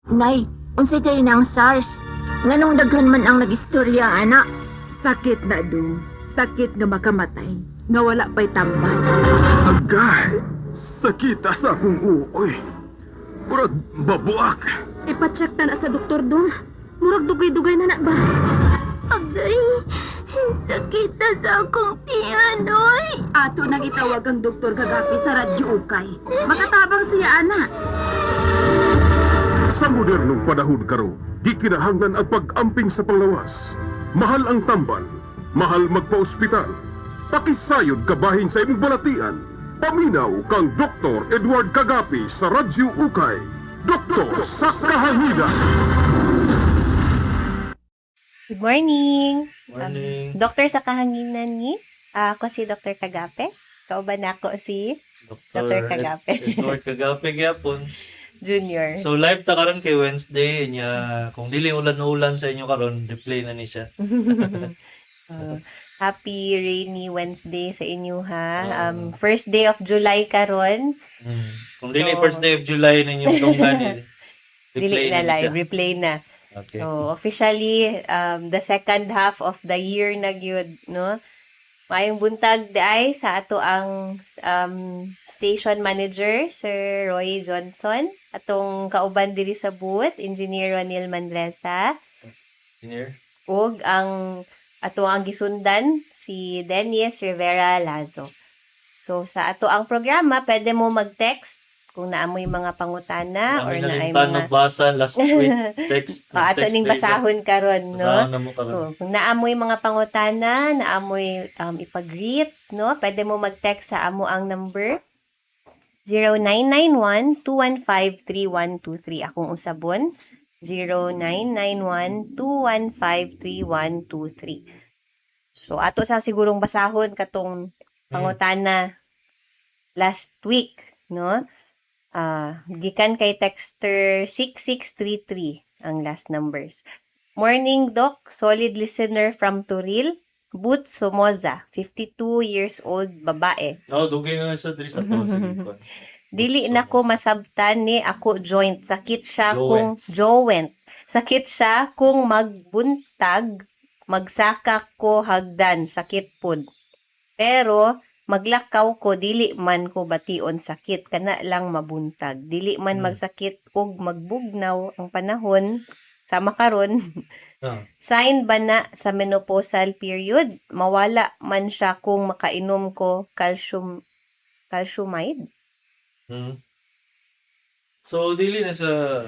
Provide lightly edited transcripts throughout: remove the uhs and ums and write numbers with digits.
Nay, unsay kayo ng SARS? Nganong daghan man ang nagistorya, anak? Sakit na do. Sakit nga makamatay. Nga wala pa'y tambal. Agay! Sakita sa akong uoy. Murag babuak. Ipacheck ta na sa doktor dong. Murag dugay-dugay na ba? Agay, sakit na sa akong tiyan, oy. Ato nang itawag ang doktor kagapi sa radyo ukay. Makatabang siya, ana. Sa modernong panahon karon, di kinahanglan ang pag-amping sa panglawas. Mahal ang tambal, mahal magpa-ospital. Pakisayod kabahin sa imong balatian. Paminaw kang Dr. Edward Kagapi sa Radyo Ukay. Doktor sa kahanginan. Good morning! Morning. Doktor sa kahanginan ni, ako si Dr. Kagape. Kauban ako si Dr. Kagape. Edward Kagape gyapon. Junior. So live ta karon kay Wednesday nya kung dili ulan-ulan sa inyo karon, replay na ni siya. Happy rainy Wednesday sa inyo ha. First day of July karon. Kung dili So, first day of July ninyong tunggan Dili na live, replay na. Okay. So officially the second half of the year na gyud, no? Mayong buntag ay sa ato ang station manager Sir Roy Johnson, atong kauban diri sa booth Engineer Ronil Manresa, Senior. ug ang ato ang gisundan si Dennis Rivera Lazo. So sa ato ang programa, pwede mo mag-text kung naamoy mga pangutana or Kami naay nalimtan mga basa last week text. ato ning basahon karon, no? Basahon na mo karon. Oh, kung naamoy mga pangutana, naamoy ipag-greet, no? Pwede mo mag-text sa amo ang number 0991-215-3123. Akong usabon, 0991-215-3123. So, ato sa sigurong basahon katong pangutana last week, no? Gikan kay texter 6633 ang last numbers. Morning, Doc. Solid listener from Turil. Boots Somoza, 52 years old, babae. No, dugay na sa diri sa to sa likod. Dili na ko masabtan ni ako joint. Sakit siya kung Joints. joint. Sakit siya kung magbuntag, magsaka ko hagdan, sakit pud. Pero maglakaw ko, dili man ko bation sakit, kana lang mabuntag. Dili man magsakit ug magbugnaw ang panahon, sama karon. Sign ba na sa menopausal period? Mawala man siya kung makainom ko calciumide? So dili na sa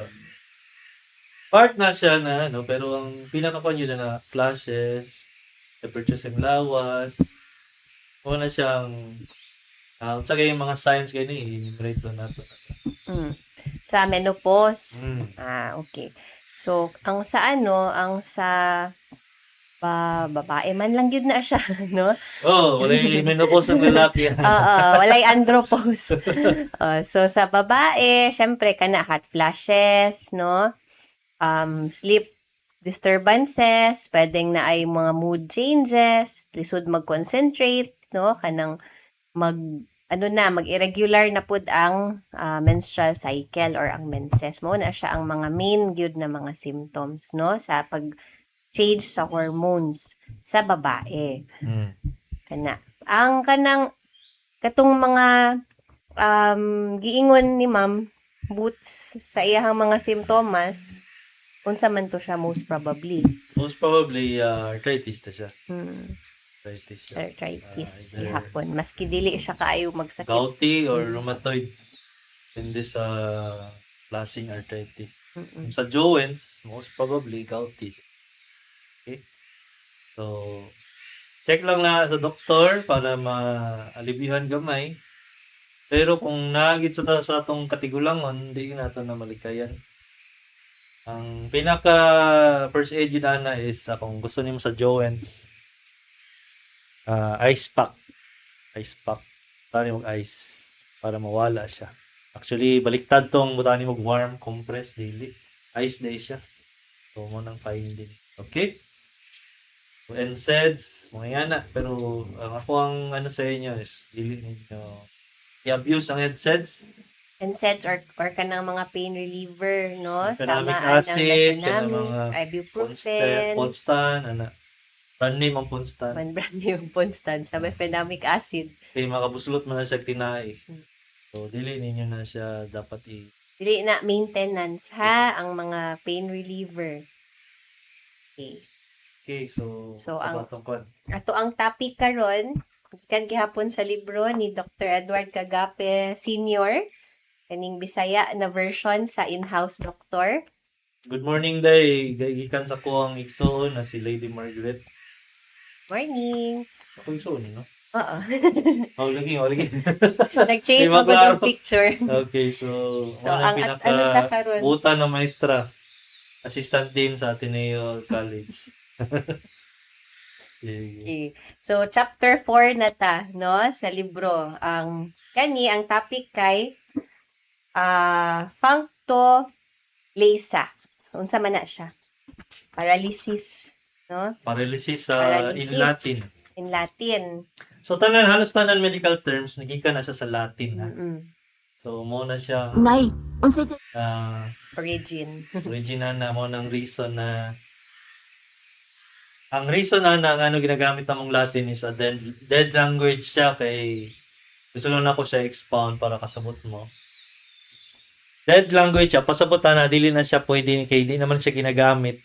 part na siya na no, pero ang pinaka-conyo na flashes, temperature sa lawas, wala siyang sa yung mga signs gani i-enumerate na nato. Sa menopause? Mm. Okay. So, ang sa babae man lang yun na siya, no? Oh, wala yung menopause ang lalaki. Walay andropause. So, sa babae, syempre, kana hot flashes, no? Sleep disturbances, pwedeng na ay mga mood changes, lisod mag-concentrate, no? Kanang mag-irregular na pud ang menstrual cycle or ang menses mo na siya ang mga main gyud na mga symptoms, no, sa pag-change sa hormones sa babae. Ang katong mga giingon ni Ma'am Boots sa iyang mga simptomas, unsa man to siya most probably? Most probably arthritis ta siya. Arthritis siya. Arthritis, Either ihapon. Maski dili siya kaayo magsakit. gouty or rheumatoid. Hindi sa klaseng arthritis. Sa joints, most probably gouty. Okay? So, check lang na sa doktor para maalibihan gamay. Pero kung nagit sa atong katigulangon, hindi nato na malikayan. Ang pinaka first aid yun na is kung gusto niyo sa joints, ice pack. Ice pack. Tani mag-ice para mawala siya. Actually, baliktad tong butani mag-warm compress daily. Ice day siya. So, mo nang finding. Okay? So, NSAIDs, mga yan na. Pero, ako ang sa inyo is, dili ninyo i-abuse ang NSAIDs. NSAIDs or kanang mga pain reliever, no? Mefenamic Samaan ng acid, kanang mefenamic, mga ibuprofen, Ponstan, brand name ang Ponstan. brand yung Ponstan sa mefenamic acid. Kay makabuslot man na siya tinai. So, dili ninyo na siya dapat Dili na maintenance, ha? Ang mga pain reliever. Okay. Okay, so So, sa ang- batong kwan. Ato ang topic karon gikan gihapon sa libro ni Dr. Edward Cagape Sr. Kaning Bisaya na version sa in-house doctor. Good morning, day. Gikan sa ko ang igsoon na si Lady Margaret. Morning. Ako igsoon, no? Oo. Oh, lagi. Nag-change Di mo ko maklaro. ng picture. Okay, so So, wala ang pinaka ano ta karon? buta na maestra. Assistant din sa Ateneo College. Yeah. Okay. So, chapter 4 na ta, no? Sa libro. Ang topic kay functo lesa. Unsa man na siya? Paralysis, no? Paralysis sa Paralysis. in Latin. In Latin. So halos tanan medical terms nagika na siya sa Latin ha. So mo na siya Nay, unsa di Origin. original na mo ng reason na ang reason na ano ginagamit namong Latin is a dead language siya kay gusto lang ako siya expound para kasabot mo. Dead language siya, pasabutan na, dili na siya pwede, kay di naman siya ginagamit.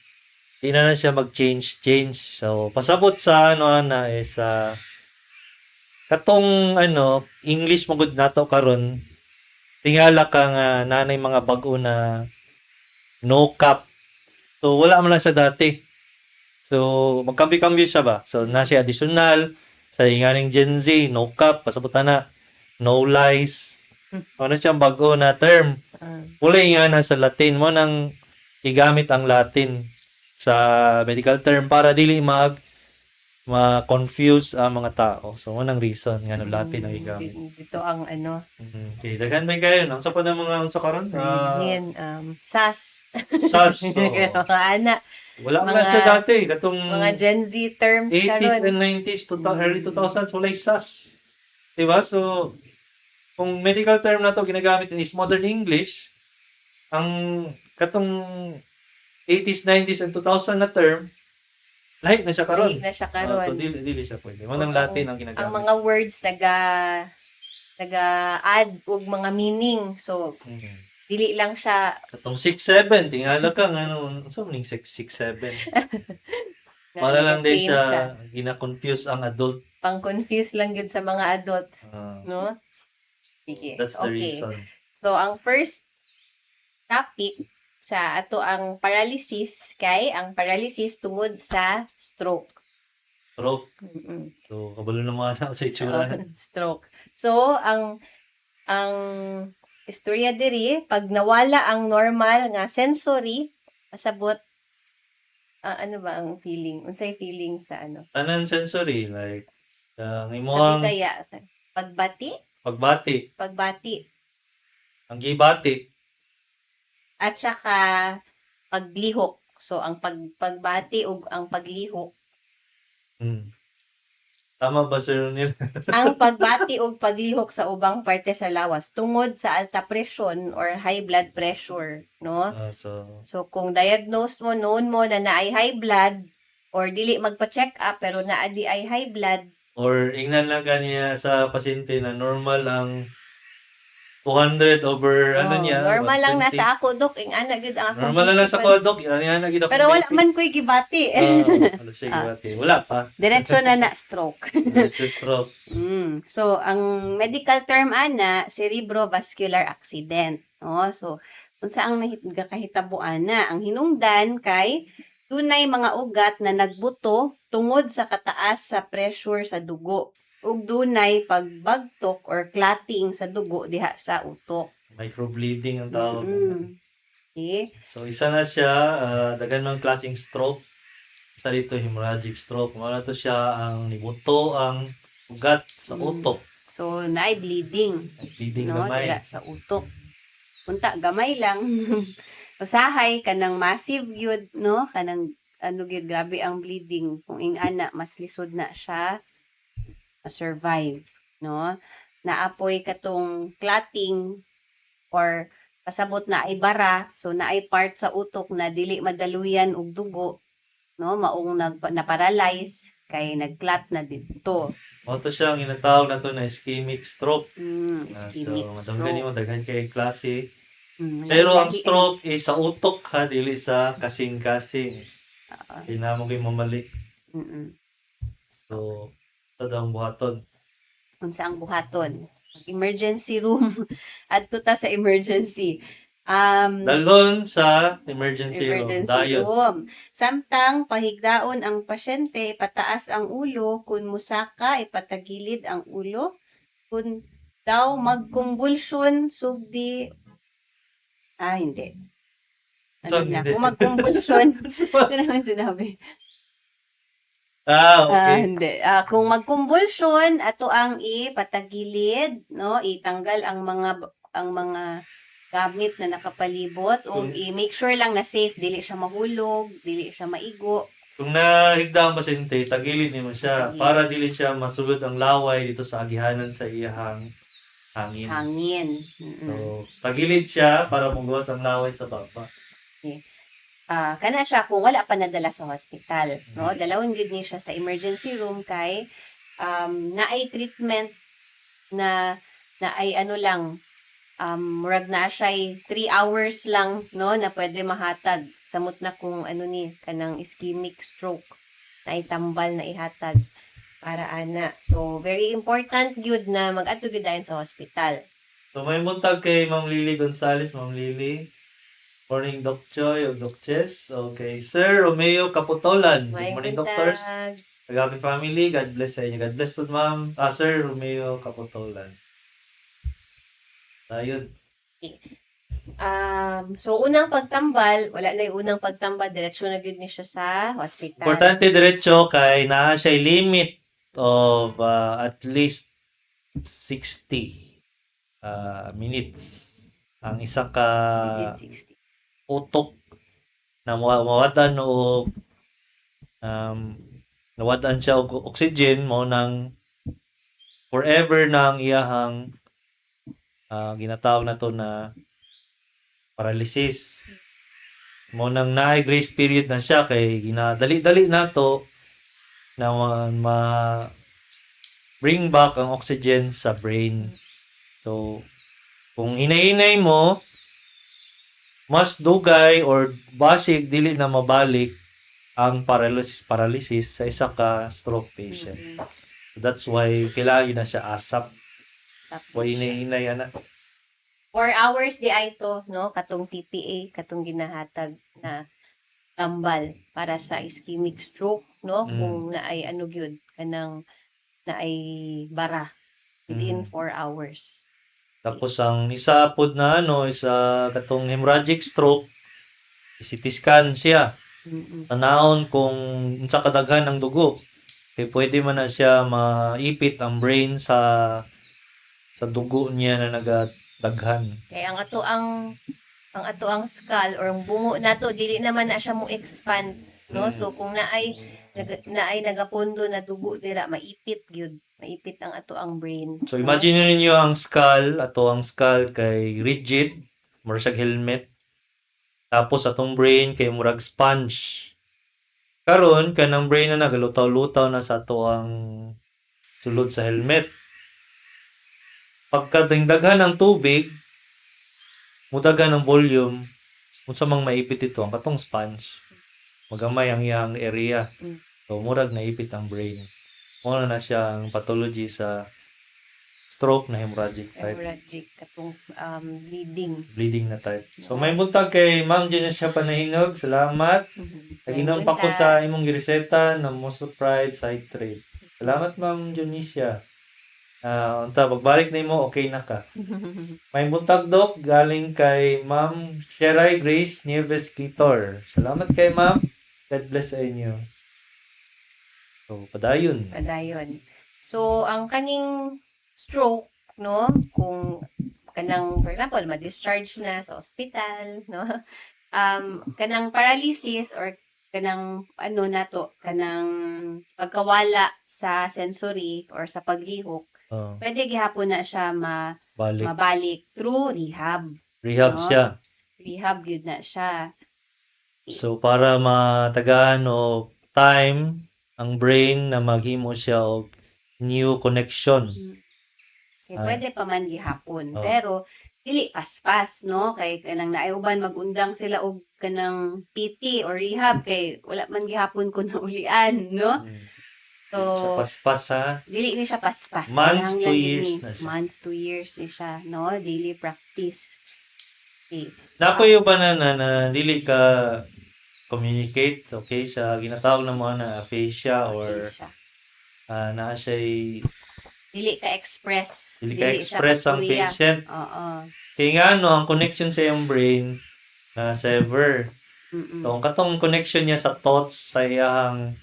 Di na siya mag-change. So, pasabot sa na is katong English mo gud nato karon tingala ka nga nanay mga bag-o na no cap. So, wala man lang sa dati. So, magkambi-kambi siya ba? So, na siya additional sa inganing Gen Z, no cap, pasabutan na, no lies. Ano siyang bago na term. Wala nga na sa Latin mo nang igamit ang Latin sa medical term para dili ma-confuse ang mga tao. So, anong reason nga no Latin ang igamit. Dito ang Okay, daghan ba kayo? Ang sa pa ng mga unsa karon? origin, SAS. SAS. Ana, Wala man Mga- sa dati. Katong mga Gen Z terms 80s karon. and 90s, early 2000s, wala SAS. Diba? So, kung medical term na to ginagamit is modern English, ang katong 80s, 90s, and 2000 na term, lahi na siya karon. Dili na siya So, karon. dili siya pwede. Manang Oo. Latin ang Ang ginagamit. mga words naga-add og mga meaning. So, dili lang siya Katong 6-7, tingala ka, saan maning 6-7? Para lang din nag-change siya, gina-confuse ang adult. Pang-confuse lang yun sa mga adults, no? Sige. That's the Okay. reason. So, ang first topic sa ato ang paralysis kay ang paralysis tungod sa stroke. Stroke. Mm-mm. So, kabalo na mga anak sa itsura. Stroke. So, ang istorya diri pag nawala ang normal nga sensory, pasabot ano ba ang feeling? Unsay feeling sa Tanan sensory, like, ang Sa imuhang Bisaya, pagbati, pagbati, ang gibati, at saka paglihok. So, ang pagbati ug ang paglihok. Tama ba, Sir Ronil? Ang pagbati ug paglihok sa ubang parte sa lawas tungod sa alta presyon or high blood pressure, no? So, kung diagnose mo noon mo na naay high blood or dili magpa-check up pero naa di ay high blood, or ingnan lang kaniya sa pasyente na normal ang 200 over, normal lang 120. nasa ako, dok. Ing ana gid ang akong Normal lang nasa titipan. kodok, yan na gid ako. Pero wala man ko'y gibati. Wala pa. Diretso na na stroke. It's a stroke. So, ang medical term ana, cerebrovascular accident. No? So, unsa ang kahitabuan na? Ang hinungdan kay dunay mga ugat na nagbuto tungod sa kataas sa pressure sa dugo ug dunay pagbagtok or clotting sa dugo diha sa utok. Microbleeding ang tawag. Okay. So, isa na siya, dagan ng klaseng stroke. Isa dito, hemorrhagic stroke. Mga to siya ang nibuto ang ugat sa utok. So, naay bleeding. Bleeding No, gamay. dira sa utok. Punta gamay lang. Usahay kanang massive yun, no? Kanang gyud grabe ang bleeding. Kung ingana mas lisod na siya survive, no? Naapoy katong clotting or pasabot na ay bara, so na ay part sa utok na dili madaluyan og dugo, no, maong na-paralyze kay nagclot na dito. Ito siya ang inatawag na to na ischemic stroke. Ischemic So, madamgan mo, daghan kay klase. Mm, Pero ang lagi- stroke is sa utok ha, dili sa kasing-kasing. Kailangan mo kayo mamalik. Mm-mm. So, ito daw ang buhaton. Unsa ang buhaton? Emergency room. Adto ta sa emergency. Dalon sa emergency room. Emergency Dayon. room. Samtang pahigdaon ang pasyente, ipataas ang ulo, kun musaka, ipatagilid ang ulo, kun daw magkumbulsyon, sugdi, hindi. So, Ano na, hindi. kung magkumbulsyon, ano naman sinabi? Okay. Hindi. Kung magkumbulsyon, ato ang ipatagilid, no? Itanggal ang mga gamit na nakapalibot o i-make sure lang na safe, dili siya mahulog, dili siya maigo. Kung nahigda ang pasyente, tagilid mo siya Tagilid. para dili siya masulod ang laway dito sa agihanan sa iyahang hangin. Hangin. So, tagilid siya para magawas ang laway sa baba. Kana siya kung wala pa nadala sa hospital, no? Dalawon gyud ni siya sa emergency room kay naay treatment na ay ano lang murag na siya 3 hours lang, no, na pwede mahatag samot na kung ano ni kanang ischemic stroke na itambal na ihatag para ana. So very important gyud na mag-adto gyud dayon sa hospital. So, may muntag kay Ma'am Lily Gonzales. Ma'am Lily. Morning, Doc Joy o Doc Chess. Okay. Sir Romeo Caputolan. Good morning, doctors. Happy family. God bless sa inyo. God bless po, ma'am. Sir Romeo Caputolan. Ayun. So unang pagtambal, wala na yung unang pagtambal, diretso na gyud ni siya sa hospital. Importante diretso kay naa siya limit of at least 60 minutes ang isa ka 60. utok na mawadan o nawadan siya og oxygen mo nang forever nang iyahang ginatawag na to na paralysis. Mo nang naay grace period na siya kay ginadali-dali na to na bring back ang oxygen sa brain. So, kung hinay-hinay mo, mas dugay or basig dili na mabalik ang paralysis sa isa ka stroke patient. So that's why kailangan na siya asap. Why hinay-hinay ana. 4 hours di ay to, no, katong TPA, katong ginahatag na tambal para sa ischemic stroke, no, kung naay ano gyud kanang naay bara within 4 hours. Tapos ang isa pod na isa katong hemorrhagic stroke, CT scan siya. Tanawon kung unsa kadaghan ang dugo. Kaya pwede man na siya maipit ang brain sa dugo niya na nagadaghan. Kaya ang ato ang skull or ang bungo nato dili naman na siya mo expand, no? So kung naay nagapundo na dugo dira, maipit gyud. Maipit ang ato ang brain. So imagine niyo ang skull, ang skull kay rigid, mura siya helmet. Tapos atong brain kay murag sponge. Karon kanang brain na nagalutaw-lutaw na sa ato ang sulod sa helmet. Pagkadaghan ng tubig, mudagan ng volume, unsa mang maipit ito ang katong sponge. Magamay ang iyang area. So murag naipit ang brain. Muna na siya ang pathology sa stroke na hemorrhagic type. Hemorrhagic katong Bleeding na type. So may buntag kay Ma'am Junior siya panahinog. Salamat. Naginom pa ko sa imong gireseta na Mosopride Citrate. Salamat Ma'am Junicia. Unta pagbalik na mo okay na ka. May buntag dok galing kay Ma'am Sheray Grace Nieves Kitor. Salamat kay Ma'am. God bless sa inyo. So, padayon. So, ang kaning stroke, no, kung kanang, for example, ma-discharge na sa ospital, no, kanang paralysis or kanang ano nato, kanang pagkawala sa sensory or sa paglihok, Oh, pwede gihapon na siya balik. mabalik through rehab. Rehab no? siya. Rehab yun na siya. So, para matagaan o time ang brain na maghimo siya og new connection. Kaya Ah. pwede pa man gihapon. Oh. Pero, dili paspas, no? Kay kanang naayuban magundang sila og kanang PT or rehab kay wala man gihapon ko na ulian, no? Sa So, paspas ha. dili ni siya paspas. Months, Kinahanglan 2 din years ni- na siya. Months, 2 years ni siya, no? Daily practice. Okay. Napuyo ba na dili ka communicate, okay, sa ginatawag na mga na aphasia or Siya. naa siya'y Dili ka express. dili ka siya express ang kasturya. patient. Oo. Kaya nga no, ang connection sa iyong brain na sever. Mm-mm. So, ang katong connection niya sa thoughts, sa iyang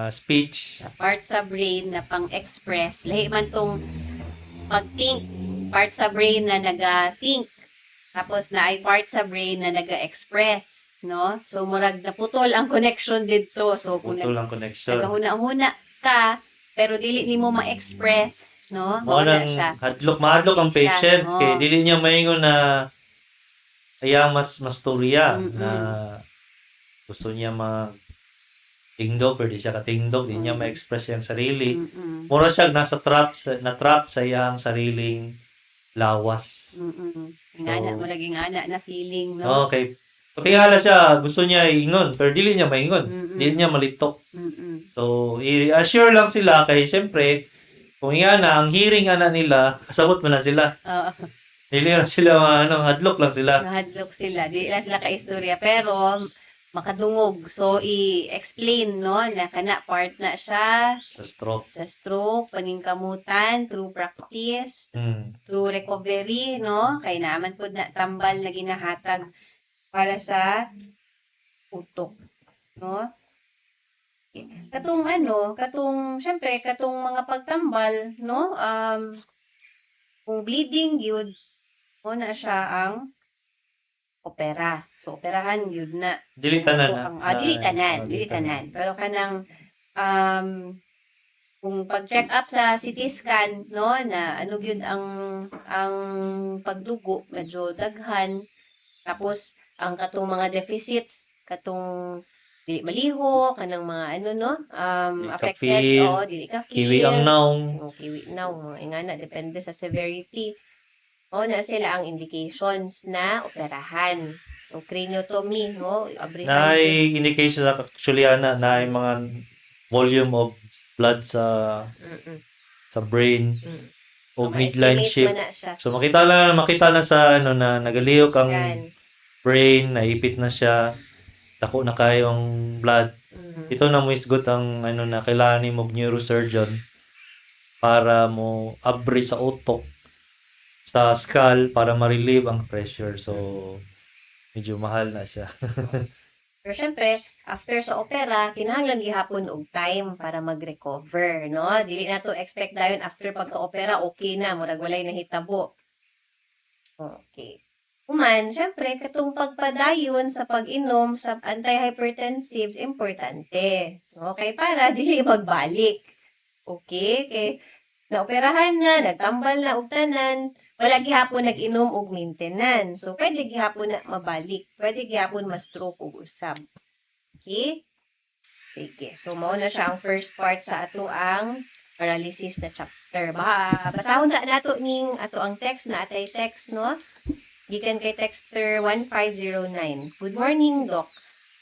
speech, Part sa brain na pang-express. Lahi man tong pag-think. Part sa brain na naga-think. Tapos na ay part sa brain na naga-express. No? So, murag naputol ang connection dito. So, kung putol ang connection. nagahuna-huna ka, pero dili ni mo ma-express. No? Mo Mawala nang siya. mahadlok ang Aphasia, patient oo. kay dili niya maingon na mas storya Mm-mm. na gusto niya tingdog pero di siya katingdog, di niya Mm. ma-express yung sarili. Mm-mm. Mura siya na-trap sa iyang sariling lawas. Mm-mm. Ingana, So, muraging ana na feeling, no? Okay. Patingala siya, gusto niya ingon, pero dili niya maingon. Mm-mm. Dili niya malitok. Mm-mm. So, i-assure lang sila kay siyempre, kung ingana, ang hearing ana nila, kasabot mo na sila. Oo. Dili na sila, hadlok lang sila. Nahadlok sila. Di lang sila ka-istorya. Pero, makadungog. So, i-explain, no, na kana part na siya Sa stroke. sa stroke, paningkamutan, through practice, through recovery, no? Kay naman po na tambal na ginahatag para sa utok, no? Syempre, katong mga pagtambal, no? Kung bleeding, yun, na siya ang opera. So, operahan yun na. Dili tanan na. Dili tanan. Pero kanang kung pag-check up sa CT scan, no, na ano yun ang pagdugo, medyo daghan. Tapos, ang katong mga deficits, katong dili maliho, kanang mga Dili ka affected, feel, dili ka feel. Kiwi ang naong. Kiwi now, ingana, depende sa severity. Na sila ang indications na operahan. So, craniotomy, no? Abrihan Na indication actually na mga volume of blood sa brain o midline Ma-estimate shift. mo na siya. So makita na sa na nagalihok ang Scan. brain, naipit na siya, dako na kayo ang blood. Ito na mo isgot ang na kailangan ni mo neurosurgeon para mo abri sa utok sa skull para ma-relieve ang pressure. So medyo mahal na siya. Pero syempre, after sa opera, kinahanglan gihapon og time para mag-recover, no? Dili na to expect dayon after pagka-opera, okay na, murag walay nahitabo. Okay. Human, syempre, katong pagpadayon sa pag-inom sa antihypertensives, importante. Okay, para dili magbalik. Okay? Kay naoperahan na, nagtambal na og tanan, wala gihapon nag-inom og maintenance. So, pwede gihapon na mabalik. Pwede gihapon ma-stroke og usab. Okay? Sige. So, mao na siya ang first part sa ato ang paralysis na chapter. Basahon sa nato ning ato ang text na atay text, no? Gikan kay texter 1509. Good morning, Doc.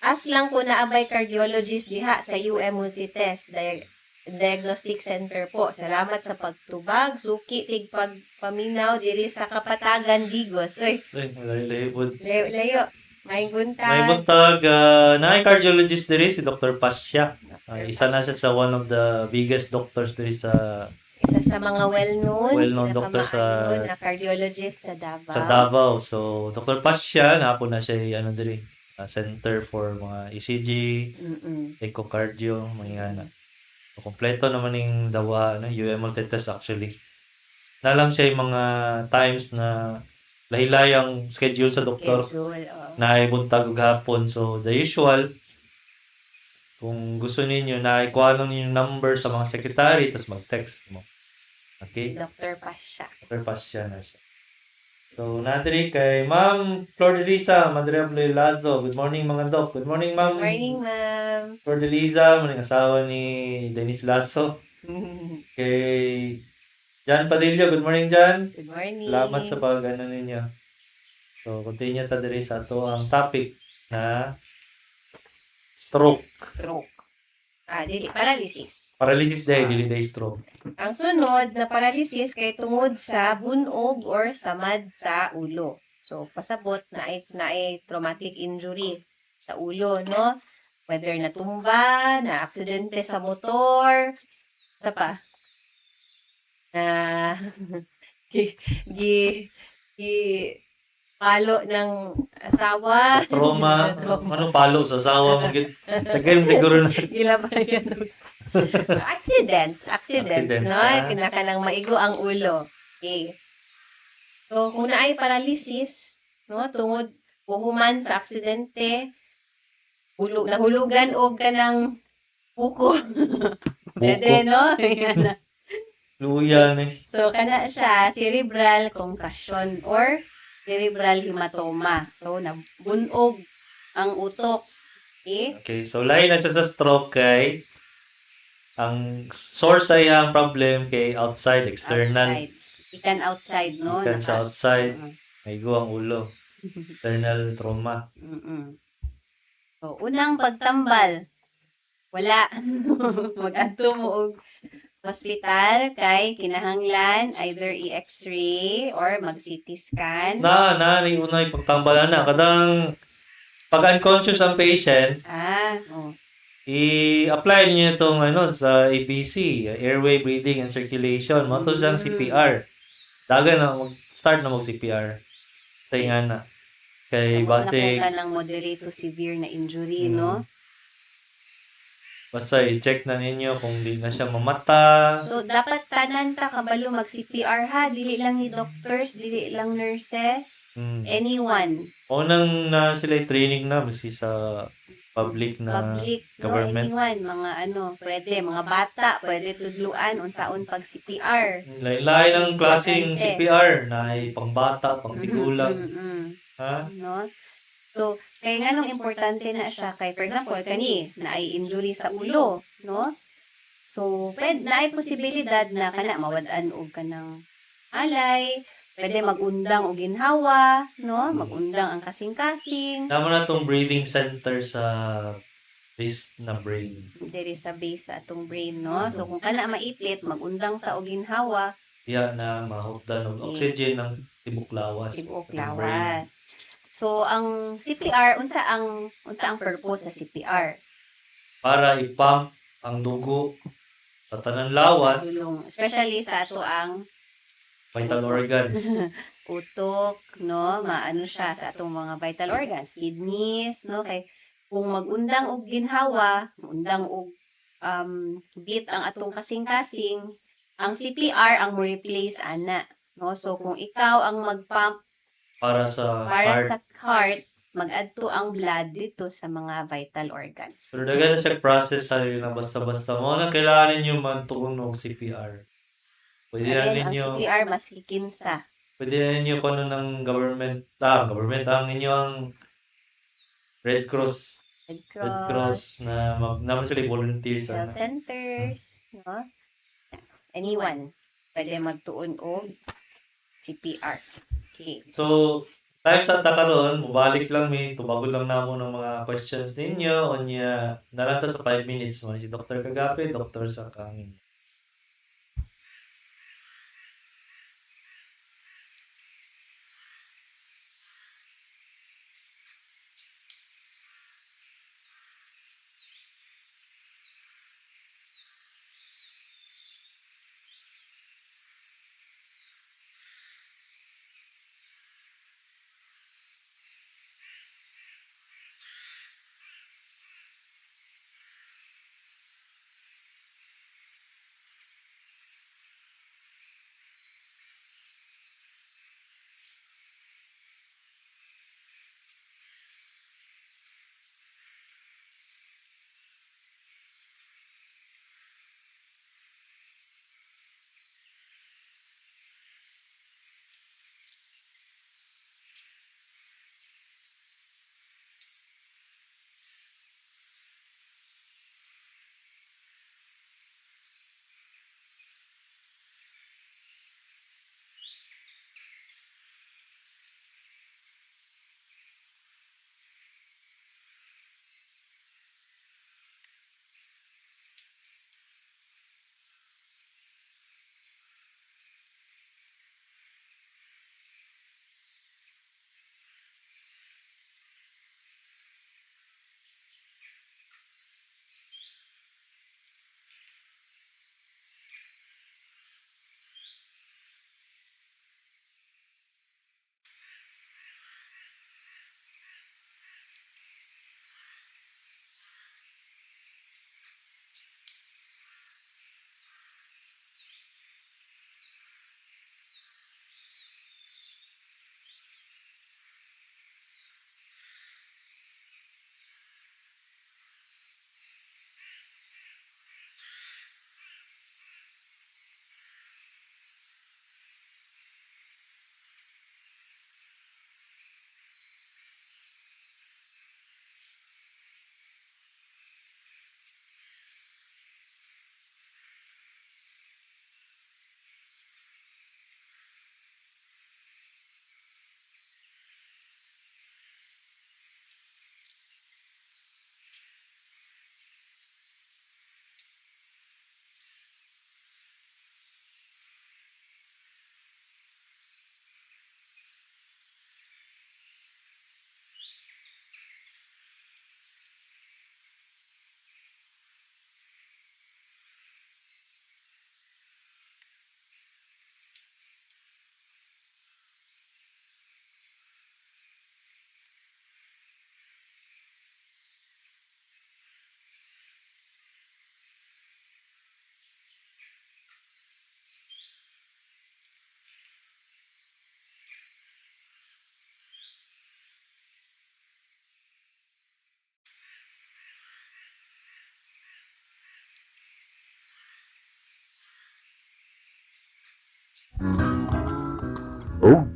As lang ko naabay cardiologist diha sa UM Multitest Diagnostic Center po. Salamat sa pagtubag. Suki tig pagpaminaw diri sa Kapatagan, Digos. Uy, layo. May buntag. May buntag. Na cardiologist diri si Dr. Pasya. Isa na siya sa one of the biggest doctors diri sa Isa sa mga well-known doctor na cardiologist sa Davao. Sa Davao. So, Dr. Pasya, napo na siya diri. Center for mga ECG, echocardio, mga yan. So, kompleto naman yung dawa, UM Multitest actually. Na lang siya yung mga times na lahilay ang schedule sa doktor Schedule, na ibuntag og hapon. So, the usual, Kung gusto ninyo na ikuha ninyo yung number sa mga secretary, tapos mag-text mo. Okay? Dr. Pasha. Purpose siya na siya. So, nadiri kay Ma'am Flor de Liza, Madre Lazo. Good morning mga dok. Good morning, Ma'am. Good morning, ma'am. Flor de Liza, maning asawa ni Dennis Lazo. Kay Jan Padillo. Good morning, Jan. Good morning. Salamat sa pag-ano ninyo. So, continue ta diri sa ato ang topic na stroke. Stroke. Dili, paralysis. Paralysis dili day stroke. Ang sunod na paralysis kay tungod sa bunog or samad sa ulo. So, pasabot na ay traumatic injury sa ulo, no? Whether natumba, na aksidente sa motor, sa pa? Na gi, gi, gi, palo ng asawa. Trauma. Ano palo sa asawa mo gid. Tagay siguro na. Gilabayan. Accidents, Accidents, no? Kinakanang maigo ang ulo. Okay. So, kung naay paralysis, no, tungod human sa aksidente, nahulugan og kanang buko. Dede, no? Yan. Luya ni. So, kana siya, cerebral concussion or cerebral hematoma. So, nabunog ang utok. Okay? Okay, so lain na siya sa stroke kay ang source ay ang problem kay outside, external. Outside. Ikan outside, no? Ikan sa outside, Mm. maigo ang ulo. External trauma. Mm-mm. So, unang pagtambal, wala. Mag-adto mo og hospital kay kinahanglan either i-x-ray or mag-CT scan. Ni unay pagtambalan na kadang pag unconscious ang patient, Oh. i-apply niyo itong sa ABC, airway, breathing and circulation. Mo to siyang CPR. Dagan na start na mag CPR. Sa ingana. Kay Basta base ka ng moderate to severe na injury, no? basta i-check na ninyo kung di na siya mamata. So, dapat tanan ta kabalo mag-CPR ha. Dili lang ni doctors, dili lang nurses, anyone. Unang na sila training na kasi sa public na Public, government. no? Anyone, mga pwede, mga bata, pwede tudluan, unsaon pag CPR. Lain ng klaseng CPR na ay pangbata, pangtigulang. Ha? No? So, kaya nga nung importante na siya kay, for example, kani, na ay injury sa ulo, no? So, na ay posibilidad na kana mawadaan og kanang alay, pwede magundang og ginhawa, no? Magundang ang kasing-kasing. Naman na itong breathing center sa base na brain. Diri sa base sa atong brain, no? So, kung kana maipit, magundang ta og ginhawa, Diya na mahukdan ng oxygen ng tibok lawas. tibok sa brain. lawas. So, ang CPR, unsa ang purpose sa CPR? Para i-pump ang dugo sa tanang lawas, Tulong, especially sa ato ang vital organs. utok, no? Maano siya sa atong mga vital organs, kidneys, no? Kay kung magundang og ginhawa, magundang og beat ang atong kasing-kasing, ang CPR ang mo replace ana, no? So kung ikaw ang magpump Para sa para heart. sa heart, mag-adto ang blood dito sa mga vital organs. So, dagan na siya process sa na basta-basta mo na kailangan ninyo mantuon og CPR. Pwede na Ayan, ang ninyo, CPR mas kikinsa. pwede na ninyo kung ano ng government, ang inyong Red Cross. Red Red Cross na naman sila volunteers. health centers, no? Anyone, pwede magtuon og CPR. Okay. So, time sa takaron, mubalik lang tubago lang namo ng mga questions ninyo. Onya, naranta sa 5 minutes mo. Si Dr. Kagape, Dr. Sakangin.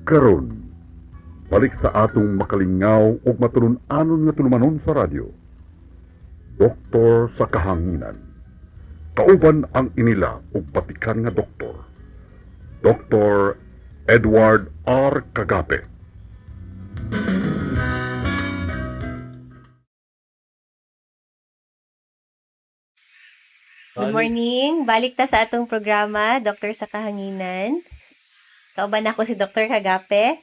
Karon, balik sa atong makalingaw ug matulun-anon nga tulumanon sa radyo. Doktor sa kahanginan. Kauban ang inila ug batikan nga doktor. Dr. Edward R. Kagape. Good morning. Balik ta sa atong programa, Doktor sa Kahanginan. Kauban ako si Dr. Kagape.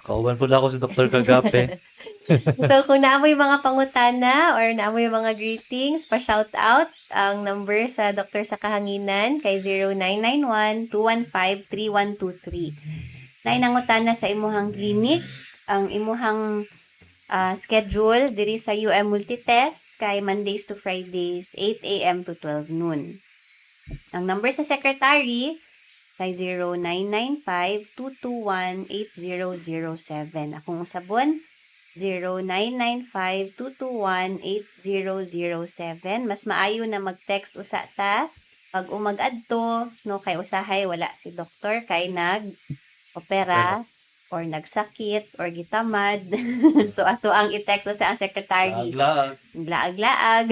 Kauban po na ako si Dr. Kagape. So, kung naamoy mga pangutana or naamoy mga greetings, pa-shout out ang number sa Doktor sa Kahanginan kay 0991-215-3123. Lain ang utana sa imuhang clinic, ang imuhang schedule diri sa UM Multitest kay Mondays to Fridays, 8 a.m. to 12 noon. Ang number sa secretary kay 0995-221-8007. Akong usabon, 0995-221-8007. Mas maayo na mag-text usa ta pag umag-adto, no, kay usahay wala si doktor kay nag-opera or nagsakit or gitamad. So ato ang i-text usa ang secretary. Laag-laag.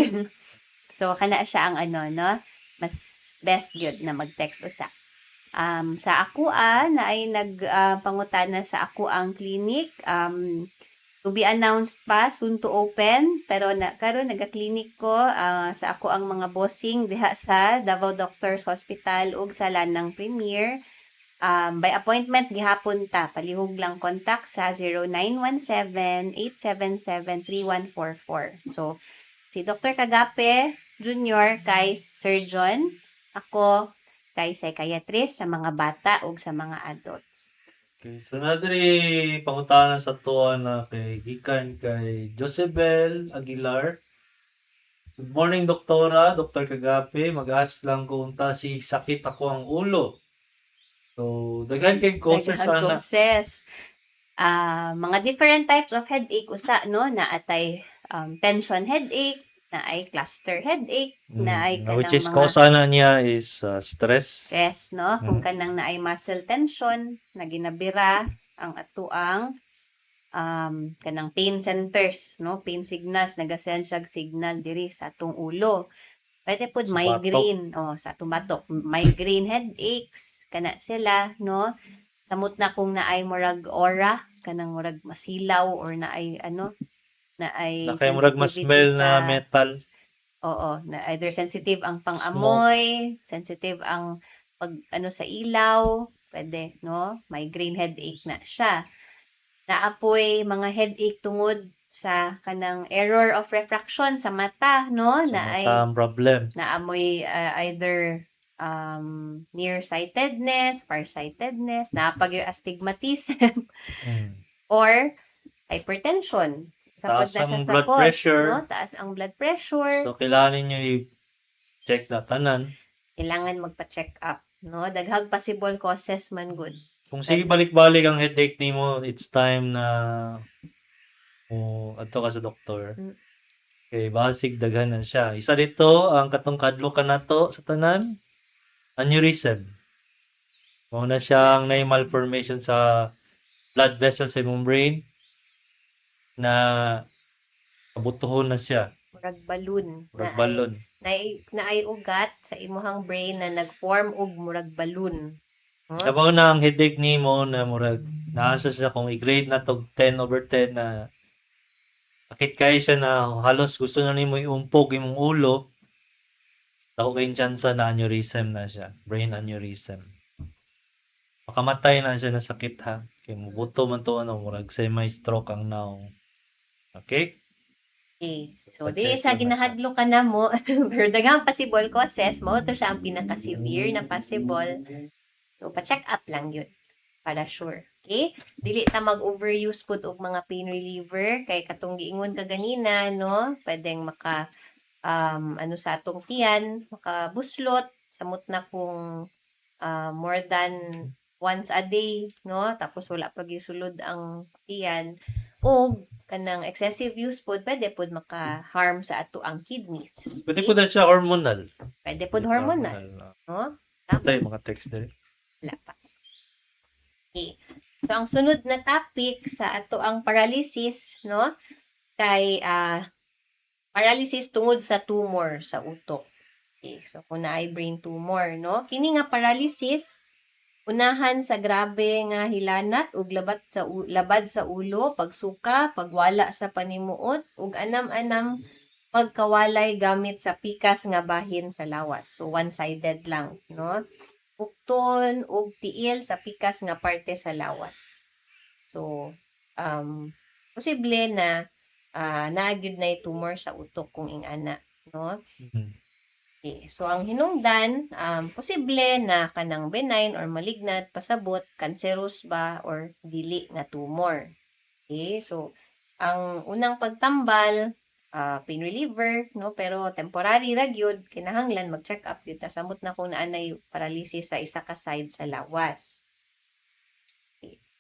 So kana siya ang ano, no, mas best gyud na mag-text usa. Sa ako na ay nagpangutana sa ako ang clinic, to be announced pa, soon to open, pero karon naga-clinic ko sa ako ang mga bossing diha sa Davao Doctors Hospital ug sa Lanang Premier. By appointment gihapon ta, palihog lang contact sa 0917-877-3144. So si Dr. Kagape Jr. kay surgeon, ako kay psychiatrist sa mga bata ug sa mga adults. Okay, so nadiri pangutana sa tuwa na kay gikan kay Josebel Aguilar. Good morning, doktora, Dr. Kagape. Mag-ask lang kung si sakit ako ang ulo. So, daghan kay causes sana. Mga different types of headache usa, no, na atay tension headache, na ay cluster headache, na ay kanang which is mga cause na niya is stress. stress, no? Kung kanang na ay muscle tension, na ginabira ang atuang kanang pain centers, no? Pain signals, nagasend siya signal diri sa atong ulo. Pwede po migraine, sa tumatok, migraine headaches, kana sila, no? Samot na kung naay murag aura, kanang murag masilaw or naay naay Nakay murag mas smell na metal. Oo, na either sensitive ang pang-amoy, sensitive ang pag sa ilaw, pwede, no? Migraine headache na siya. Naapoy mga headache tungod sa kanang error of refraction sa mata, no? So, Na ay problem. naamoy either nearsightedness, farsightedness, naapag yung astigmatism, or hypertension. Taas Sapod na ang siya sa blood cause, pressure. no? Taas ang blood pressure. So, kailangan ninyo i-check na tanan. Kailangan magpa-check up, no? Daghang possible causes man good. Kung sige balik-balik ang headache nimo, it's time na adto ka sa doktor. Okay, basig daghanan siya. Isa dito, ang katong kadlo ka nato sa tanan, aneurysm. Mao na siyang na malformation sa blood vessels sa imong brain na kabutuhon na siya. Murag balloon. Murag balon. Naay ugat sa imuhang brain na nag-form og murag balloon. Sabaw na ang headache nimo na murag naasa siya kung i-grade na to 10/10 na sakit kayo siya na halos gusto na nimo iumpog imong ulo. Tako kayong tsansa na aneurysm na siya. Brain aneurysm. Makamatay na siya na sakit ha. Kaya mubuto man to murag semi-stroke ang naong. Okay? Okay. So, Pa-check di sa mo na ginahadlo ka na mo, pero daghang possible causes mo, ito siya ang pinaka-severe na possible. So, pa-check up lang yun. Para sure. Okay? Dili ta mag-overuse pud og mga pain reliever. Kay katong giingon ka ganina, no? Pwedeng maka, sa atong tiyan, makabuslot. Samot na kung more than once a day, no? Tapos wala pag isulod ang tiyan. O, kanang excessive use pod, pwede pod maka-harm sa ato ang kidneys. Pwede po na siya hormonal. Pwede pod hormonal. No? Tayo mga text din. Wala pa. Okay. So ang sunod na topic sa ato ang paralysis, no? Kay paralysis tungod sa tumor sa utok. Okay, so kung naay brain tumor, no? Kini nga paralysis unahan sa grabe nga hilanat ug labad sa ulo, pagsuka, pagwala sa panimuot ug anam-anam pagkawalay gamit sa pikas nga bahin sa lawas. So one-sided lang, no? Bukton ug tiil sa pikas nga parte sa lawas. So posible na naagid na tumor sa utok kung ingana, no? Okay. So, ang hinungdan, posible na kanang benign or malignant, pasabot, cancerous ba, or dili na tumor. Okay. So, ang unang pagtambal, pain reliever, no? Pero temporary ra gyud, kinahanglan mag-check up yun. Samot na kung naanay paralysis sa isa ka side sa lawas.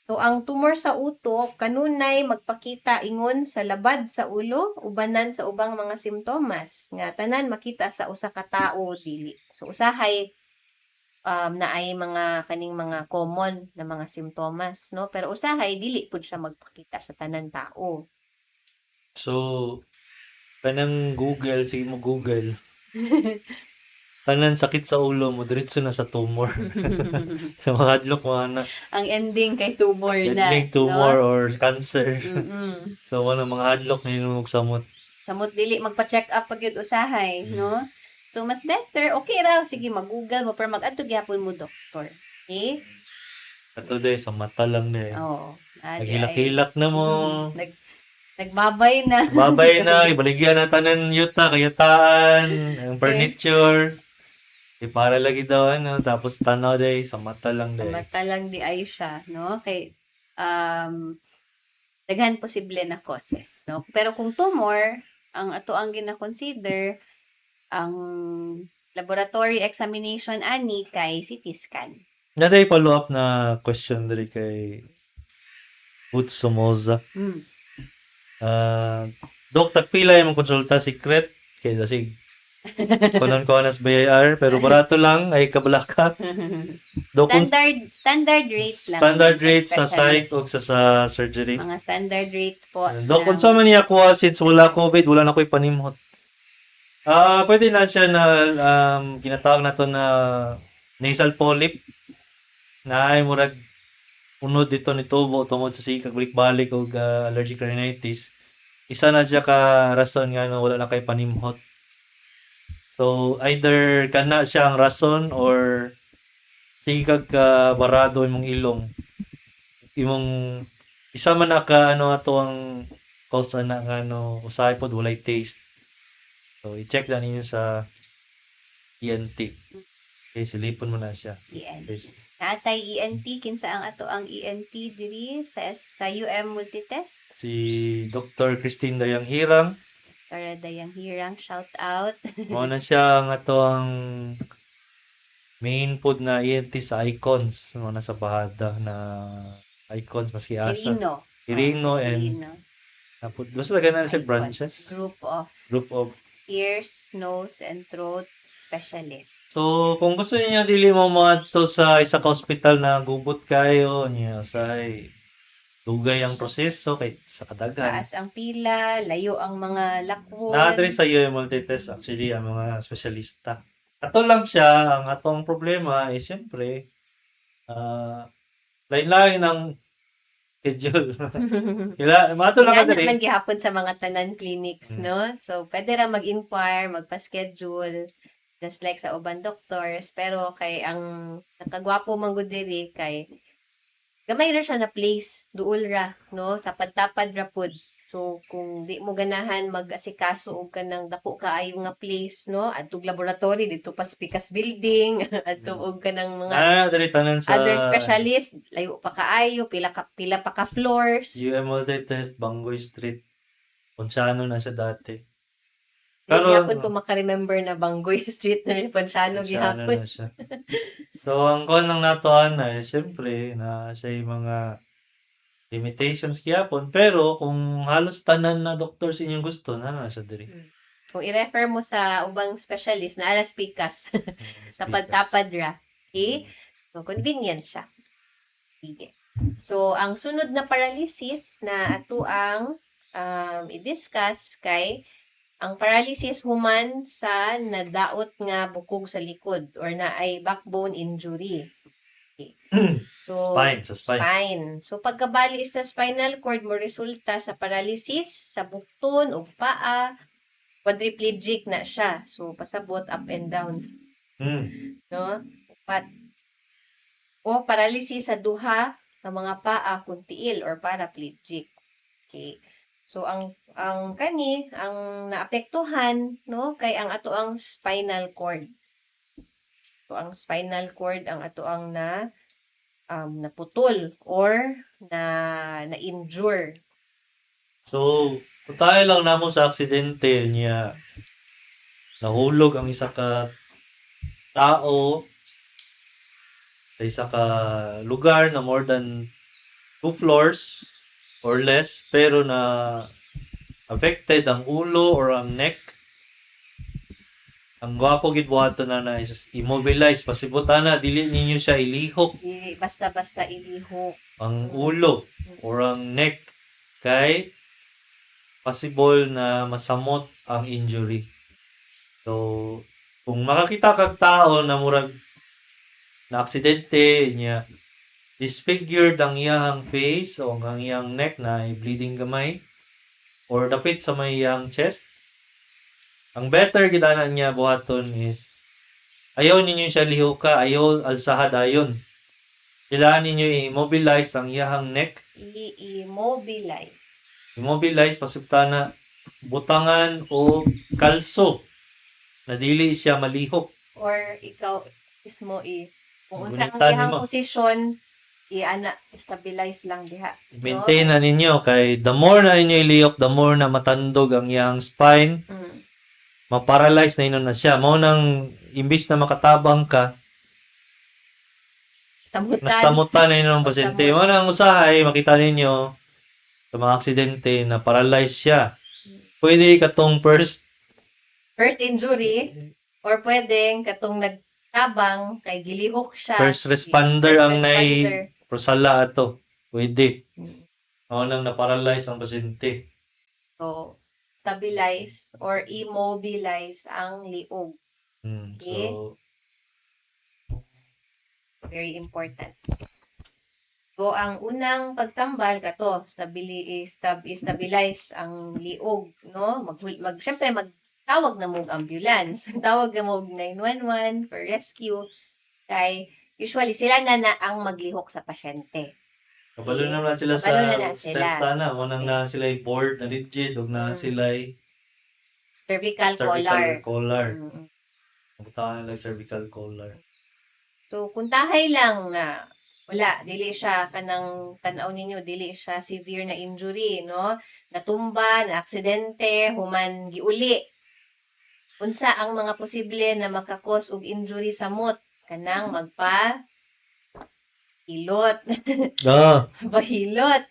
So, ang tumor sa utok, kanunay magpakita ingon sa labad sa ulo, ubanan sa ubang mga simptomas. Nga, tanan makita sa usa ka tao, dili. So, usahay na ay kaning mga common na mga simptomas, no? Pero usahay, dili po siya magpakita sa tanan tao. So, kanang Google, sige mo Google. Tanan sakit sa ulo mo, diretso na sa tumor. Sa mga hadlok mo na. Ang ending kay tumor na. Ending tumor no? or cancer. Mm-mm. So, mga hadlok na yun samot. Samot dili magpa-check up pag yun usahay, no? So mas better okay ra sige mag-Google mo pero mag-adto gyapon mo doktor. Okay? Ato day sa mata lang day. Oo. Naghilak-hilak na mo. Nagbabay na. Babay na, ibaligyan na tanan yuta, kayataan, ang furniture. Para lagi daw tapos tanaw day sa mata lang Sa day. mata lang di ay siya, no? Kay daghan posible na causes, no? Pero kung tumor, ang ato ang gina-consider ang laboratory examination ani kay CT scan. Naday follow up na question diri kay Boots Somoza. Dok, tagpila yung konsulta secret kay dasig konon-konas BIR pero barato lang ay kabalaka. Standard rates lang. Standard rates sa psych o sa surgery. Mga standard rates po. Dok, kung sa man niya kuha since wala COVID, wala na ko'y panimhot. Pwede na siya na ginatawag na to na nasal polyp na ay murag unod dito ni tubo tungod sa sikag balik-balik o allergic rhinitis. Isa na siya ka rason nga no, wala na kay panimhot. So either kana siya ang rason or sikag ka barado imong ilong. Imong isa man na ka ato ang cause na nga usahay pod walay taste. So i-check lang ninyo sa ENT. Okay, silipon mo na siya. ENT. Okay. Natay ENT, kinsa ang ato ang ENT diri sa UM Multitest. Si Dr. Christine Dayang Hirang. Dr. Dayang Hirang, shout out. Mo na siya ang ato ang main pod na ENT sa icons. Mo na sa bahada na icons maski asa. Irino and tapos basta lagyan na sa branches. Group of ears, nose, and throat specialist. So, kung gusto niya dili mo to sa isa ka hospital na gubot kayo, niya say dugay ang proseso kay sa kadaghan. Taas ang pila, layo ang mga lakwon. Naadre sa UM Multitest actually ang mga espesyalista. Ato lang siya, ang atong problema ay siyempre lain-lain ang schedule. Mato lang ka dali. Man gihapon sa mga tanan clinics, no? So, pwede ra mag-inquire, magpa-schedule, just like sa uban doctors. Pero kay ang nakagwapo man gud diri kay gamay ra siya na place, duol ra, no? Tapad-tapad ra pud. So, kung di mo ganahan mag-asikaso og kanang dako kaayo nga place, no? Adtog laboratory dito pa sa Picas building, adto og kanang mga dali tanan sa other specialist, layo pa kaayo, pila pa ka floors. UM Multitest, Bangoy Street. Ponciano na siya dati. Pero gihapon ko maka-remember na Bangoy Street na rin Ponciano gihapon. Na siya. So, ang kon lang nato na siyempre na siya yung mga limitations gihapon. Pero kung halos tanan na doktor sa inyong gusto, na siya diri. Kung i-refer mo sa ubang specialist na alas Picas, tapad-tapad ra. Okay? So, convenient siya. Sige. So, ang sunod na paralysis na ato ang i-discuss kay ang paralysis human sa nadaot nga bukog sa likod or na ay backbone injury. Okay. So, Sa spine. So, pagkabali sa spinal cord mo resulta sa paralysis sa bukton o paa, quadriplegic na siya. So, pasabot up and down. No? O paralysis sa duha ng mga paa kung tiil or paraplegic. Okay. So ang naapektuhan no kay ang ato ang spinal cord. So ang spinal cord ang ato ang naputol or na-injure. So, tayo lang namo sa aksidente niya. Nahulog ang isa ka tao sa isa ka lugar na more than 2 floors or less, pero na affected ang ulo or ang neck. Ang gwapo gid buhaton na immobilize, pasibutan na dili ninyo siya ilihok Basta-basta ilihok. ang ulo or ang neck kay possible na masamot ang injury. So, kung makakita kag tao na murag na aksidente niya, disfigured ang iyang face o ang iyang neck na bleeding gamay or dapit sa may iyang chest, ang better gidanan niya buhaton is ayaw ninyo siya lihuka, ayaw alsahad ayon. Kailangan ninyo i-immobilize ang iyang neck. I-immobilize. Immobilize, pasubtana, butangan o kalso na dili siya malihok. Or ikaw mismo kung unsa ang Gunita iyang nimo. posisyon, stabilize lang diha. Maintain na ninyo kay the more na ninyo ilihok, the more na matandog ang iyang spine, maparalyze na inyo na siya. Mao nang imbis na makatabang ka, nasamutan na inyo ng pasyente. Mao nang usahay, makita ninyo sa mga aksidente na paralyze siya. Pwede katong first injury or pwedeng katong nagtabang kay gilihok siya. first responder ang responder. prosala ato. Pwede. Mao nang na-paralyze ang pasyente. So, stabilize or immobilize ang liog. Okay. So, Very important. So, ang unang pagtambal kato, stabilize ang liog, no? Syempre magtawag na mo ambulance. Tawag na mo 911 for rescue. Kay usually sila na ang maglihok sa pasyente. kabalo na sila sa Kabalo na step sila. sana. Munang na sila board na rigid o na sila Cervical cervical collar. collar. Mm. Butahan nila cervical collar. So, kung tahay lang na wala, dili siya kanang tanaw ninyo, dili siya severe na injury, no? Natumba, na aksidente, human giuli. Unsa ang mga posible na makakos og injury sa mot? Kanang hilot. Bahilot.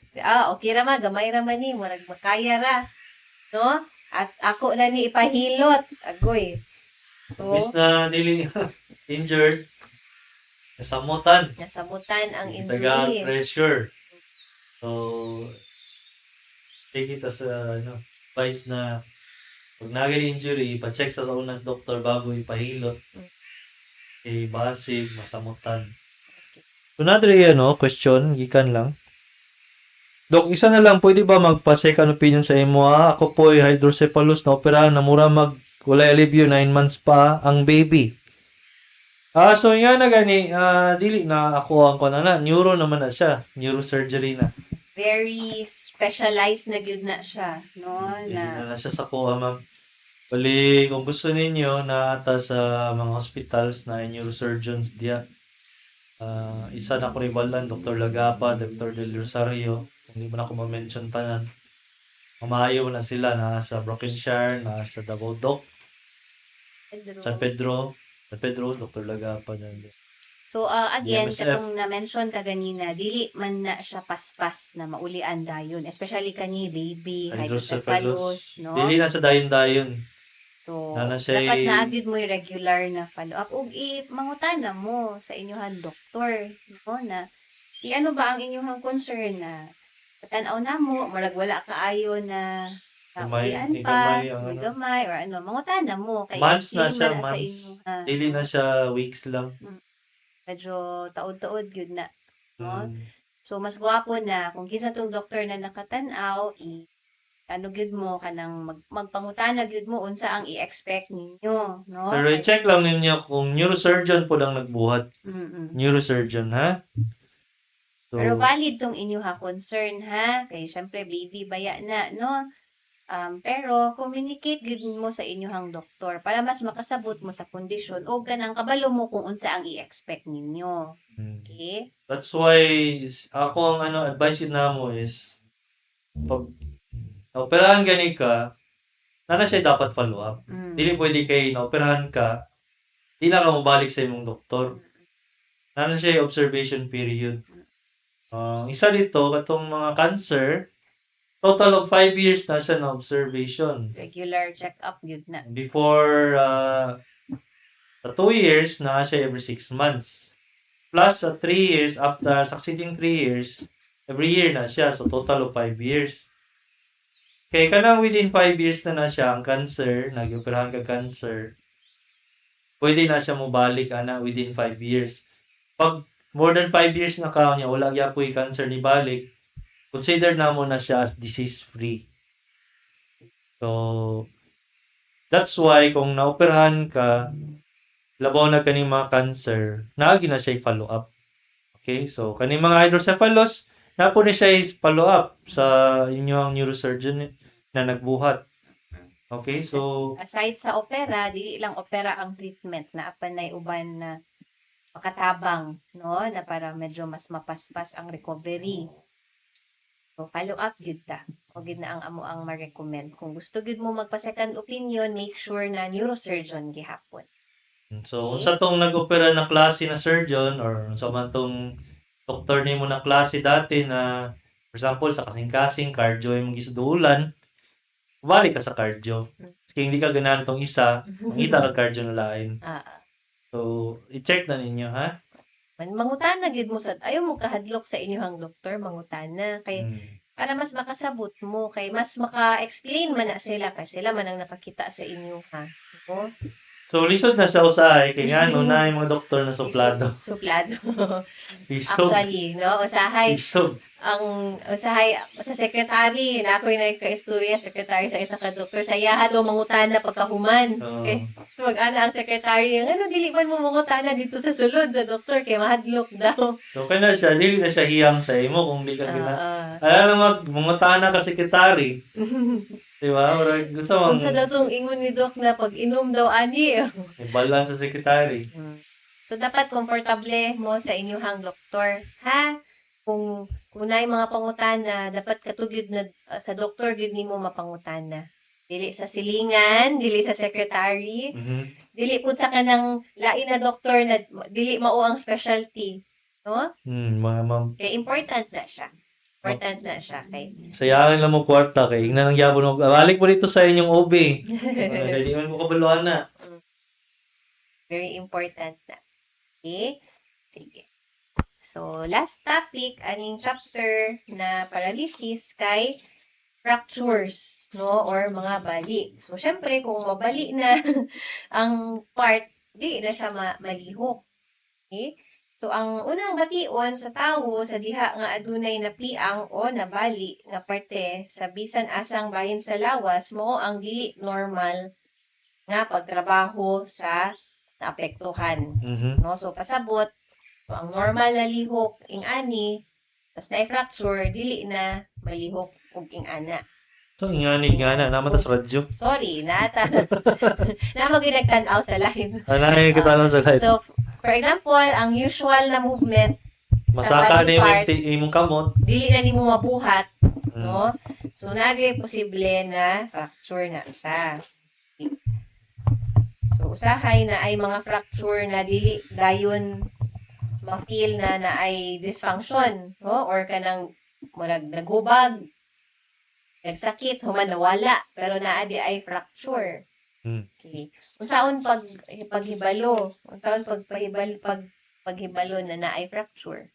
Okay ra ma, gamay ra man ni, murag makaya ra. No? At ako na ni ipahilot. Agoy. So, Bis na dili injured, nasamutan. nasamutan ang Taga injury. pressure. So, take it as advice na pag naging injury, pa-check sa unas doktor bago ipahilot. Basig, masamutan. So, nadri question, gikan lang. Dok, isa na lang, pwede ba magpa-second opinion sa imo? Ako po ay hydrocephalus na operahan na mura wala alivio, 9 months pa ang baby. So nga na gani, dili na ako ang na, neuro naman na siya, neurosurgery na. Very specialized na gyud na siya, no? Dili na siya sa kuha, ma'am. Bali, kung gusto ninyo na ata sa mga hospitals na neurosurgeons diya, isa na ko ribalan, Dr. Lagapa, Dr. Del Rosario, hindi mo na ako ma-mention tanan. Mamayo na sila, nasa Brokenshire, nasa Davao Doc, San Pedro, Dr. Lagapa na. So, again, DMSF. katong na-mention ka ganina, dili man na siya paspas na maulian dayon. Especially kani baby, hydrocephalus, no? Dili na sa dayon-dayon. So, Nana siya dapat ay- na-agad mo yung regular na follow-up. Ug mangutana mo sa inyohan doktor, no? Na ano ba ang inyong concern na patanaw na mo, marag wala kaayo na Gamay, ulian may pa, gamay ang may ano. gamay, or ano, mangutana mo. Kaya Months na explain siya, man na sa months. inyo, ha? Dili na siya weeks lang. Medyo taod-taod yun na. No? Mm. So, mas gwapo na, kung kisa tong doktor na nakatanaw, ano gyud mo kanang magpangutana gyud mo unsa ang i-expect ninyo, no? Pero i-check lang ninyo kung neurosurgeon po lang nagbuhat. Mm-mm. Neurosurgeon, ha? So, Pero valid tong inyo ha concern ha, kay syempre baby baya na, no? Pero communicate gyud mo sa inyong doktor para mas makasabot mo sa kondisyon o kanang kabalo mo kung unsa ang i-expect ninyo. Okay? that's why ako ang advice yun na mo is pag naoperahan gani ka, na siya dapat follow up. Dili pwede kay naoperahan ka, di na ka mabalik sa imong doktor. Na siya observation period. Isa dito, katong mga cancer, total of 5 years na siya na observation. Regular check-up gyud na. Before sa 2 years na siya every 6 months. Plus sa 3 years, after succeeding 3 years, every year na siya. So total of 5 years. Kaya kanang within 5 years na siya ang cancer, nag-operahan ka cancer, pwede na siya mobalik within 5 years. Pag more than 5 years na ka niya, wala po yung cancer ni balik, consider na mo na siya as disease-free. So, that's why kung naoperahan ka, labaw na kaning mga cancer, naagi na siya follow up. Okay? So, kaning mga hydrocephalus, na po ni siya follow up sa inyong neurosurgeon na nagbuhat. Okay? So, Aside sa opera, dili lang opera ang treatment na apanay uban na makatabang, no? Na para medyo mas mapaspas ang recovery. So, follow up gyud ta. O gyud na ang amo ang ma-recommend. Kung gusto gyud mo magpa-second opinion, make sure na neurosurgeon gihapon. so unsa tong nag-opera na klase na surgeon or unsa man tong doktor nimo na klase dati na for example sa kasing-kasing cardio imong gisudulan, balik ka sa cardio. Kaya hindi ka ganahan tong isa, mangita ka cardio na lain. So, i-check na ninyo, ha? Mangutana gyud mo sa ayaw mo kahadlok sa inyong doktor, mangutana kay para mas makasabot mo, kay mas maka-explain man na sila kasi sila man ang nakakita sa inyo ha. No? So, lisod na sa usahay, kaya nga, no, na yung mga doktor na suplado. Suplado. Lisod. Actually, no, usahay, Lisod. ang usahay sa secretary, na ako'y nagka-istorya, secretary sa isa ka doktor, sayaha daw mangutana pagkahuman. Okay? So, mag-ana ang secretary, ano, dili man mo mangutana dito sa sulod sa doktor, kaya mahadlok daw. So, kaya na siya, dili na siya hiyang sa imo kung di ka alam na mangutana ka sekretary. Diba? Or gusto mong Unsa daw tong ingon ni Doc na pag inom daw ani. may balance sa sekretary. So dapat komportable mo sa inyong doktor, ha? Kung unay mga pangutana, dapat katugyod na sa doktor gyud nimo mapangutana. Dili sa silingan, dili sa secretary, dili pud sa kanang lain na doktor na dili mao ang specialty, no? Mga ma'am. Kaya important na siya. Important na siya kay Sayangan lang mo kwarta kay ingnan ang yabon mo. Balik mo dito sa inyong OB. Hindi man mo kabaluan na. very important na. Okay? Sige. So, last topic, aning chapter na paralysis kay fractures, no? Or mga bali. So, syempre, kung mabali na ang part, di na siya malihok. Okay? So, ang unang bation sa tawo sa diha nga adunay napiang o nabali nga parte sa bisan asang bahin sa lawas mo ang dili normal nga pagtrabaho sa naapektuhan. No? So, pasabot, so, ang normal na lihok ing-ani, tapos na-fracture, dili na malihok ug ing-ana. So, ingani nga na. Naman tas radyo. Sorry, nata. Namaginagtanaw sa live. Anay kita lang sa live. So, for example, ang usual na movement Masaka body na part, yung imong kamot. dili na nimo mabuhat, no? So, nagay posible na fracture na siya. So, usahay na ay mga fracture na dili dayon ma-feel na ay dysfunction, no? Or kanang murag naghubag, nagsakit, human nawala, pero naa di ay fracture. Okay. Unsaon paghibalo, unsaon paghibalo na ay fracture.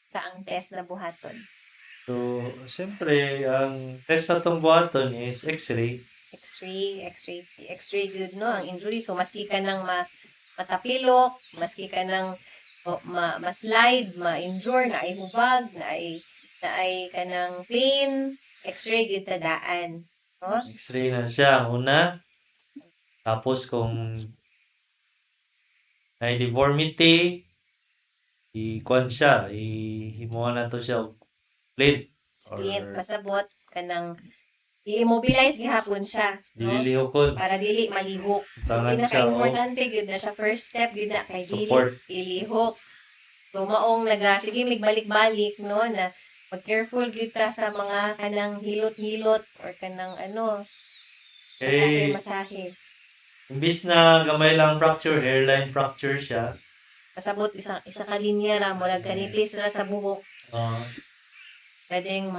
sa ang test na buhaton? So, siyempre, ang test na itong buhaton is X-ray. X-ray good, no? Ang injury. So, maski ka ng matapilok, maski ka ng ma-slide, ma-injure, na ay hubag, na ay ka ng pain, X-ray good tadaan. No? X-ray na siya una. Tapos kung may deformity, i-kuan siya, himuha na to siya og plate. Splint, pasabot ka ng i-immobilize gihapon siya. No? Dililihokon. Para dili malihok. So, Tangan siya, pinaka-importante, good na siya. First step, good na kay dili Support. ilihok. So, maong sige, magbalik-balik, no, na mag-careful good ta sa mga kanang hilot-hilot or kanang masahe. Imbis na gamay lang fracture, hairline fracture siya. Pasabot, isa ka linya ra, mo nagkanipis ra sa buhok. Pwedeng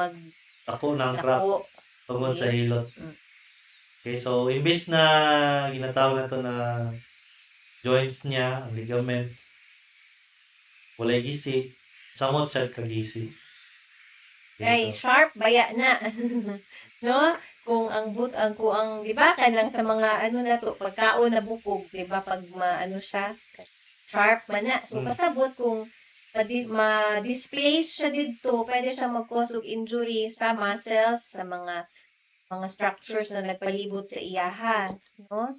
Ako ng crack maglako. tungkol sa hilot. Mm. Okay, so imbis na ginatawag na to na joints niya, ang ligaments, walay gisi, samot siya kagisi. Ay, sharp, baya na. No? Kung di ba, kanang sa mga na to, pagkaon na bukog, di ba, pag siya, sharp man na. So, pasabot kung ma-displace siya dito, pwede siya mag-cause og injury sa muscles, sa mga structures na nagpalibot sa iyaha, no?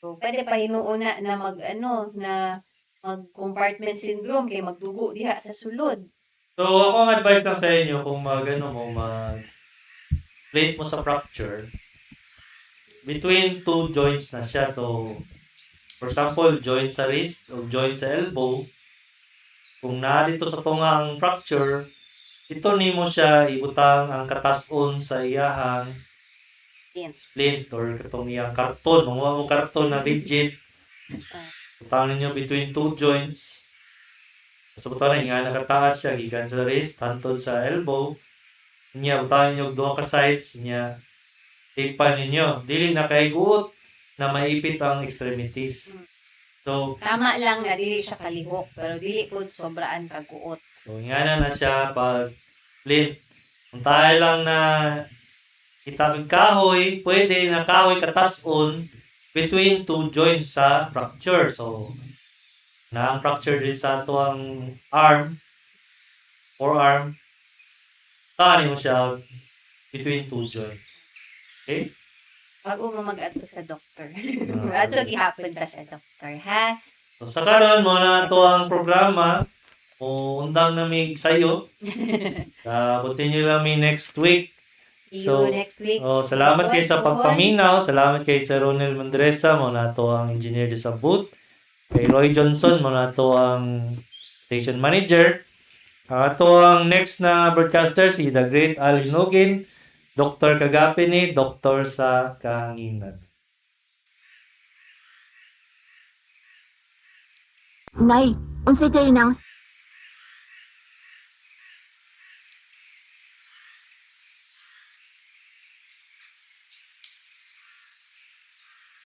So, pwede pa hinuuna na mag-compartment syndrome kay magdugo diha sa sulod. So, ako ang advice lang sa inyo kung plate mo sa fracture, between two joints na siya. So, for example, joint sa wrist o joint sa elbow, kung narito sa tunga ang fracture, ito nimo siya ibutang ang katason sa iyahang splint or katong iyang karton. Mga karton na rigid. Butang ninyo between two joints. So, butang nga nakataas siya, gikan sa wrist, hantod sa elbow. Niya, butang ninyo duha ka sides niya. Tipan ninyo. Dili na kay guot na maipit ang extremities. So, Tama lang na dili siya kalihok, pero dili po sobraan kaguot. so nga na siya pag splint. Kung tayo lang na itabig kahoy, pwede na kahoy katason between two joints sa fracture. So, na ang fracture din sa ito ang forearm, saan mo siya between two joints. Okay? Bago mo mag-ato sa doktor. Ato gihapon ta sa doktor, ha? So, sa karon mo na ito ang programa o undang na mig sayo. Butin nyo lang mi next week. See you next week. Salamat kay sa pagpaminaw. Salamat kay Sir Ronel Mandresa. Mo na ito ang engineer sa booth. Kay Roy Johnson. Mo na ito ang station manager. Ito ang next na broadcaster, si The Great Al Hinugin. Dr. Kagapini, Doktor sa Kahanginan. Nay, unsay kayo nang